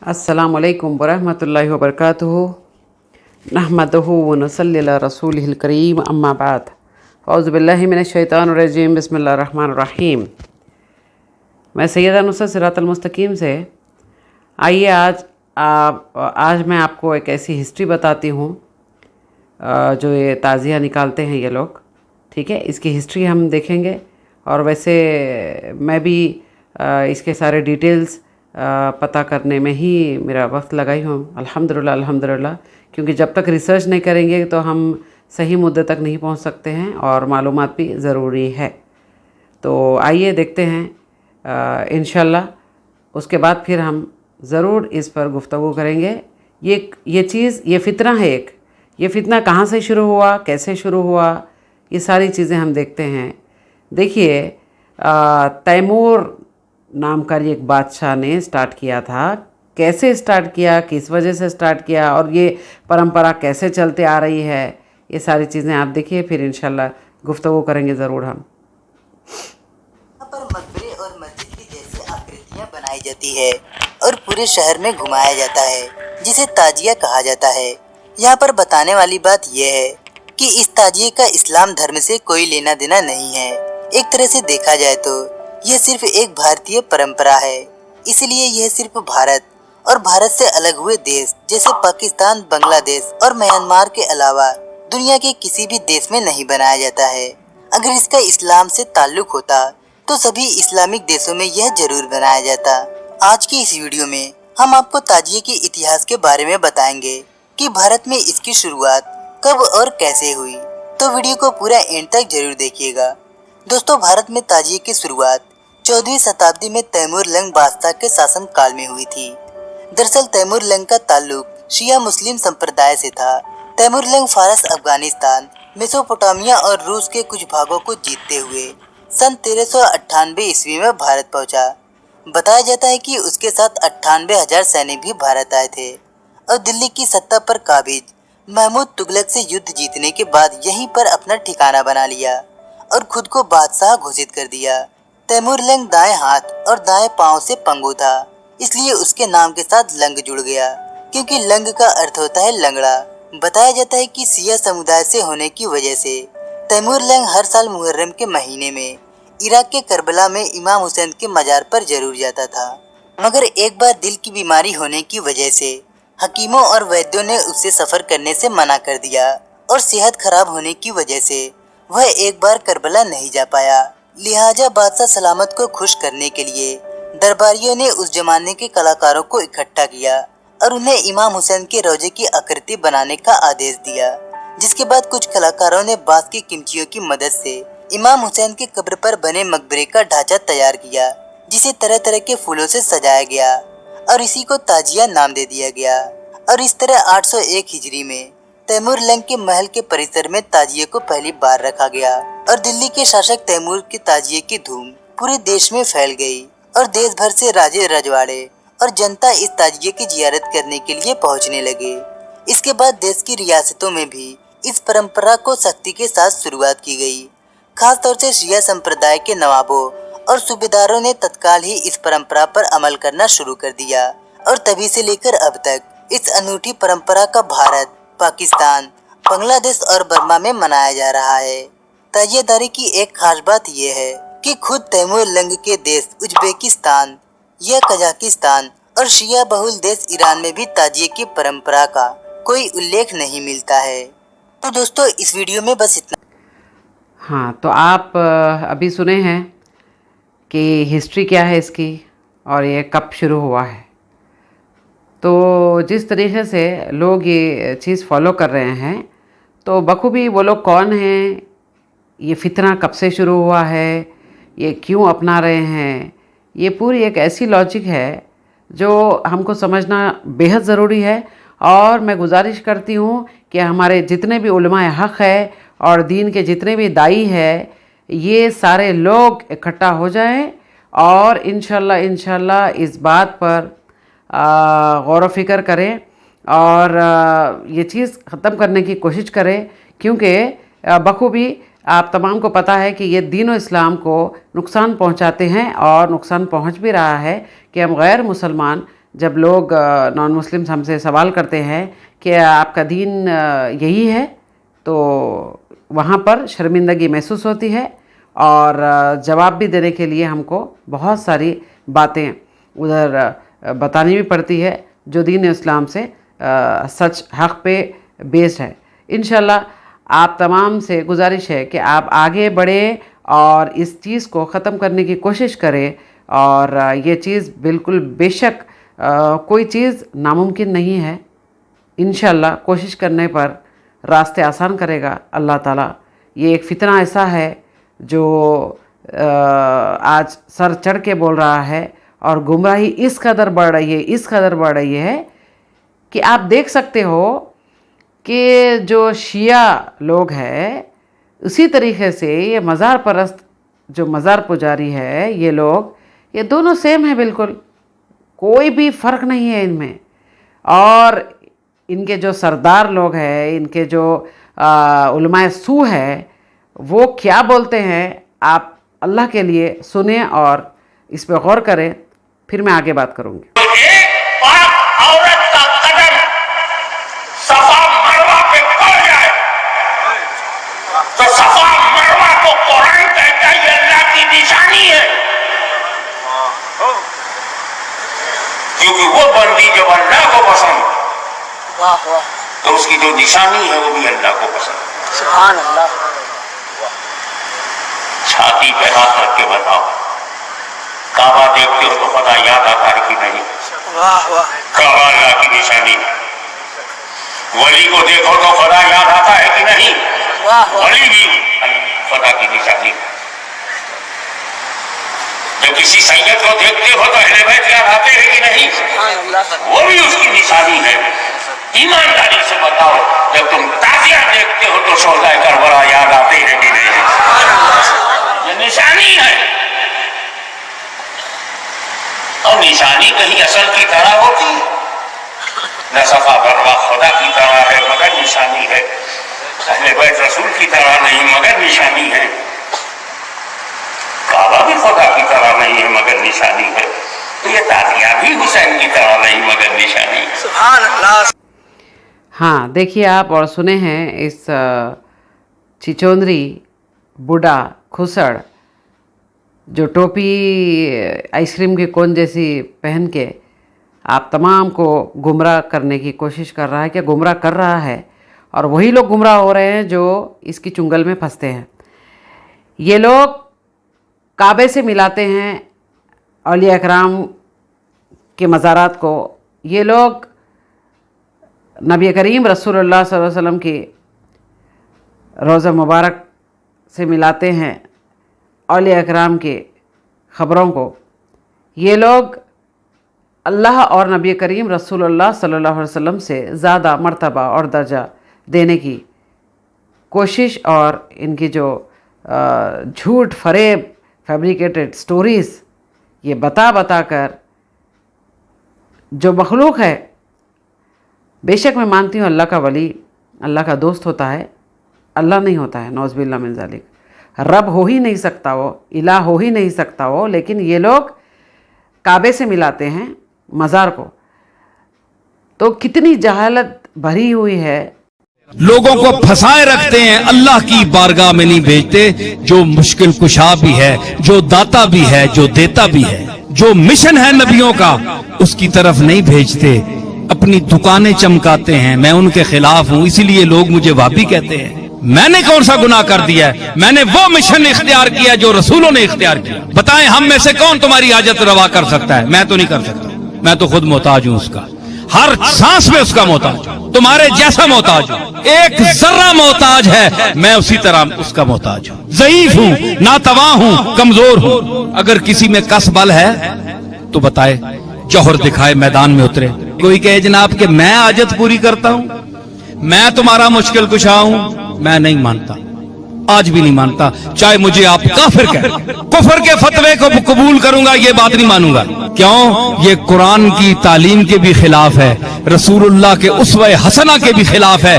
अस्सलामुअलैकुम वरहमतुल्लाहि वबरकातुहू नहमदुहु व नसल्ली अला रसूलिहिल करीम अम्मा बाद औज़ु बिल्लाहि मिनश शैतानिर रजीम बिस्मिल्लाहिर रहमानिर रहीम। मैं सैयदा नुसरत सिरातल मुस्तकीम से आइए आज मैं आपको एक ऐसी हिस्ट्री बताती हूँ जो ये ताज़िया निकालते हैं ये लोग। ठीक है, इसकी हिस्ट्री हम देखेंगे और वैसे मैं भी इसके सारे डिटेल्स पता करने में ही मेरा वक्त लगाई हूँ। अल्हम्दुलिल्लाह, क्योंकि जब तक रिसर्च नहीं करेंगे तो हम सही मुद्दे तक नहीं पहुँच सकते हैं और मालूमात भी ज़रूरी है। तो आइए देखते हैं इंशाल्लाह। उसके बाद फिर हम ज़रूर इस पर गुफ्तगू करेंगे। ये चीज़, ये फितना है एक। ये फितना कहाँ से शुरू हुआ, कैसे शुरू हुआ, ये सारी चीज़ें हम देखते हैं। देखिए, तैमूर नाम का एक बादशाह ने स्टार्ट किया था। कैसे स्टार्ट किया, किस वजह से स्टार्ट किया और ये परंपरा कैसे चलते आ रही है, ये सारी चीज़ें आप देखिए, फिर इंशाल्लाह गुफ्तगू करेंगे ज़रूर हम। यहाँ पर मकबरे और मस्जिद की जैसी आकृतियाँ बनाई जाती है और पूरे शहर में घुमाया जाता है, जिसे ताजिया कहा जाता है। यहाँ पर बताने वाली बात यह है कि इस ताजिए का इस्लाम धर्म से कोई लेना देना नहीं है। एक तरह से देखा जाए तो यह सिर्फ एक भारतीय परंपरा है, इसलिए यह सिर्फ भारत और भारत से अलग हुए देश जैसे पाकिस्तान, बांग्लादेश और म्यांमार के अलावा दुनिया के किसी भी देश में नहीं बनाया जाता है। अगर इसका इस्लाम से ताल्लुक होता तो सभी इस्लामिक देशों में यह जरूर बनाया जाता। आज की इस वीडियो में हम आपको ताजिए के इतिहास के बारे में बताएंगे कि भारत में इसकी शुरुआत कब और कैसे हुई। तो वीडियो को पूरा एंड तक जरूर देखिएगा। दोस्तों, भारत में ताजिए की शुरुआत 14वीं शताब्दी में तैमूर लंग बादशाह के शासन काल में हुई थी। दरअसल तैमूर लंग का ताल्लुक शिया मुस्लिम संप्रदाय से था। तैमूर लंग फारस, अफगानिस्तान, मेसोपोटामिया और रूस के कुछ भागों को जीतते हुए सन 1398 ईस्वी में भारत पहुंचा। बताया जाता है कि उसके साथ 98,000 सैनिक भी भारत आए थे और दिल्ली की सत्ता पर काबिज महमूद तुगलक से युद्ध जीतने के बाद यहीं पर अपना ठिकाना बना लिया और खुद को बादशाह घोषित कर दिया। तैमूर लंग दाएं हाथ और दाएं पांव से पंगु था, इसलिए उसके नाम के साथ लंग जुड़ गया, क्योंकि लंग का अर्थ होता है लंगड़ा। बताया जाता है कि सिया समुदाय से होने की वजह से तैमूर लंग हर साल मुहर्रम के महीने में इराक के करबला में इमाम हुसैन के मजार पर जरूर जाता था। मगर एक बार दिल की बीमारी होने की वजह से हकीमों और वैद्यों ने उससे सफर करने से मना कर दिया और सेहत खराब होने की वजह से वह एक बार करबला नहीं जा पाया। लिहाजा बादशाह सलामत को खुश करने के लिए दरबारियों ने उस जमाने के कलाकारों को इकट्ठा किया और उन्हें इमाम हुसैन के रोजे की आकृति बनाने का आदेश दिया। जिसके बाद कुछ कलाकारों ने बांस की कीमचियों की मदद से इमाम हुसैन के कब्र पर बने मकबरे का ढांचा तैयार किया, जिसे तरह तरह के फूलों से सजाया गया और इसी को ताजिया नाम दे दिया गया। और इस तरह 801 हिजरी में तैमूर लंग के महल के परिसर में ताजिए को पहली बार रखा गया और दिल्ली के शासक तैमूर के ताजिए की धूम पूरे देश में फैल गई और देश भर से राजे, रजवाड़े और जनता इस ताजिए की जियारत करने के लिए पहुंचने लगे। इसके बाद देश की रियासतों में भी इस परंपरा को सख्ती के साथ शुरुआत की गई। खास तौर से शिया संप्रदाय के नवाबों और सूबेदारों ने तत्काल ही इस परंपरा पर अमल करना शुरू कर दिया और तभी से लेकर अब तक इस अनूठी परंपरा का भारत, पाकिस्तान, बांग्लादेश और बर्मा में मनाया जा रहा है। ताजियादारी की एक खास बात यह है कि खुद तैमूर लंग के देश उज्बेकिस्तान या कजाकिस्तान और शिया बहुल देश ईरान में भी ताजिए की परंपरा का कोई उल्लेख नहीं मिलता है। तो दोस्तों, इस वीडियो में बस इतना। हाँ, तो आप अभी सुने हैं कि हिस्ट्री क्या है इसकी और ये कब शुरू हुआ है। तो जिस तरीके से लोग ये चीज़ फॉलो कर रहे हैं, तो बखूबी वो लोग कौन हैं, ये फितना कब से शुरू हुआ है, ये क्यों अपना रहे हैं, ये पूरी एक ऐसी लॉजिक है जो हमको समझना बेहद ज़रूरी है। और मैं गुजारिश करती हूँ कि हमारे जितने भी उलमाए हक़ है और दीन के जितने भी दाई है, ये सारे लोग इकट्ठा हो जाएं और इंशाल्लाह इस बात पर गौर व फिक्र करें और ये चीज़ ख़त्म करने की कोशिश करें, क्योंकि बखूबी आप तमाम को पता है कि ये दीन और इस्लाम को नुकसान पहुंचाते हैं और नुकसान पहुंच भी रहा है कि हम गैर मुसलमान जब लोग नॉन मुस्लिम्स हमसे सवाल करते हैं कि आपका दीन यही है, तो वहाँ पर शर्मिंदगी महसूस होती है और जवाब भी देने के लिए हमको बहुत सारी बातें उधर बतानी भी पड़ती है जो दीन इस्लाम से सच हक़ पे बेस्ड है। इंशाल्लाह आप तमाम से गुजारिश है कि आप आगे बढ़े और इस चीज़ को ख़त्म करने की कोशिश करें। और ये चीज़ बिल्कुल बेशक कोई चीज़ नामुमकिन नहीं है। इंशाल्लाह कोशिश करने पर रास्ते आसान करेगा अल्लाह ताला। ये एक फ़ितना ऐसा है जो आज सर चढ़ के बोल रहा है और गुमराही इस कदर बढ़ रही है कि आप देख सकते हो कि जो शिया लोग हैं उसी तरीके से ये मज़ार परस्त जो मज़ार पुजारी है, ये लोग, ये दोनों सेम है, बिल्कुल कोई भी फ़र्क नहीं है इनमें। और इनके जो सरदार लोग हैं, इनके जो उलमाए सू है, वो क्या बोलते हैं आप अल्लाह के लिए सुने और इस पे गौर करें, फिर मैं आगे बात करूँगी। तो सफा मरवा को कुरान कहता है ये अल्लाह की निशानी है, क्योंकि वो बंदी जब अल्लाह को पसंद, तो उसकी जो निशानी है वो भी अल्लाह को पसंद। सुभान अल्लाह। छाती पे हाथ रख के बताओ, काबा देखते हो तो खुदा याद आता है कि नहीं? काबा अल्लाह की निशानी है। वली को देखो तो खुदा याद आता है कि नहीं? वली भी खुदा की निशानी है। जब किसी सैयद को देखते हो तो अहले बैत याद आते हैं कि नहीं? वो भी उसकी निशानी है। ईमानदारी से बताओ, जब तुम ताजिया देखते हो तो शोहदाए करबला याद आते हैं कि नहीं? ये निशानी है। और निशानी कहीं असल की तरह होती है न, सफा मरवा खुदा की तरह है मगर निशानी है, अहले बैत रसूल की तरह नहीं मगर निशानी है, काबा भी खुदा की तरह नहीं है मगर निशानी है, तो ये ताजिया भी हुसैन की तरह नहीं मगर निशानी है। सुभान अल्लाह। हाँ, देखिए आप और सुने हैं इस चिचोंद्री बूढ़ा खुसड़ जो टोपी आइसक्रीम के कोन जैसी पहन के आप तमाम को गुमराह करने की कोशिश कर रहा है, क्या गुमराह कर रहा है। और वही लोग गुमराह हो रहे हैं जो इसकी चुंगल में फंसते हैं। ये लोग काबे से मिलाते हैं औलिया इकराम के मज़ारात को। ये लोग नबी करीम रसूलुल्लाह सल्लल्लाहु अलैहि वसल्लम की रोज़ा मुबारक से मिलाते हैं औलिया इकराम के ख़बरों को। ये लोग अल्लाह और नबी करीम रसूलुल्लाह सल्लल्लाहु अलैहि वसल्लम से ज़्यादा मर्तबा और दर्जा देने की कोशिश और इनकी जो झूठ फरेब फैब्रिकेटेड स्टोरीज़ ये बता कर जो मखलूक है, बेशक मैं मानती हूँ अल्लाह का वली अल्लाह का दोस्त होता है, अल्लाह नहीं होता है, नौज़ बिल्लाह मिन ज़ालिक। रब हो ही नहीं सकता वो, इलाह हो ही नहीं सकता वो, लेकिन ये लोग काबे से मिलाते हैं मज़ार को। तो कितनी जहालत भरी हुई है। लोगों को फंसाए रखते हैं, अल्लाह की बारगाह में नहीं भेजते। जो मुश्किल कुशा भी है, जो दाता भी है, जो देता भी है, जो मिशन है नबियों का उसकी तरफ नहीं भेजते, अपनी दुकानें चमकाते हैं। मैं उनके खिलाफ हूं, इसीलिए लोग मुझे वाबी कहते हैं। मैंने कौन सा गुनाह कर दिया है? मैंने वो मिशन इख्तियार किया जो रसूलों ने इख्तियार किया। बताएं हम में से कौन तुम्हारी हाजत रवा कर सकता है? मैं तो नहीं कर सकता, मैं तो खुद मोहताज हूं उसका, हर सांस में उसका मोहताज हूं, तुम्हारे जैसा मोहताज हूं। एक जर्रा मोहताज है, मैं उसी तरह उसका मोहताज हूं। ज़ईफ हूं, नातवा हूं, कमजोर हूं। अगर किसी में कस बल है तो बताए, जौहर दिखाए, मैदान में उतरे। कोई कहे जनाब कि मैं हाजत पूरी करता हूं, मैं तुम्हारा मुश्किल कुशा हूं, मैं नहीं मानता, आज भी नहीं मानता। चाहे मुझे आप काफिर कहें, कुफर के फतवे को कबूल करूंगा, ये बात नहीं मानूंगा। क्यों? ये कुरान की तालीम के भी खिलाफ है, रसूलुल्लाह के उस्वे हसना के भी खिलाफ है।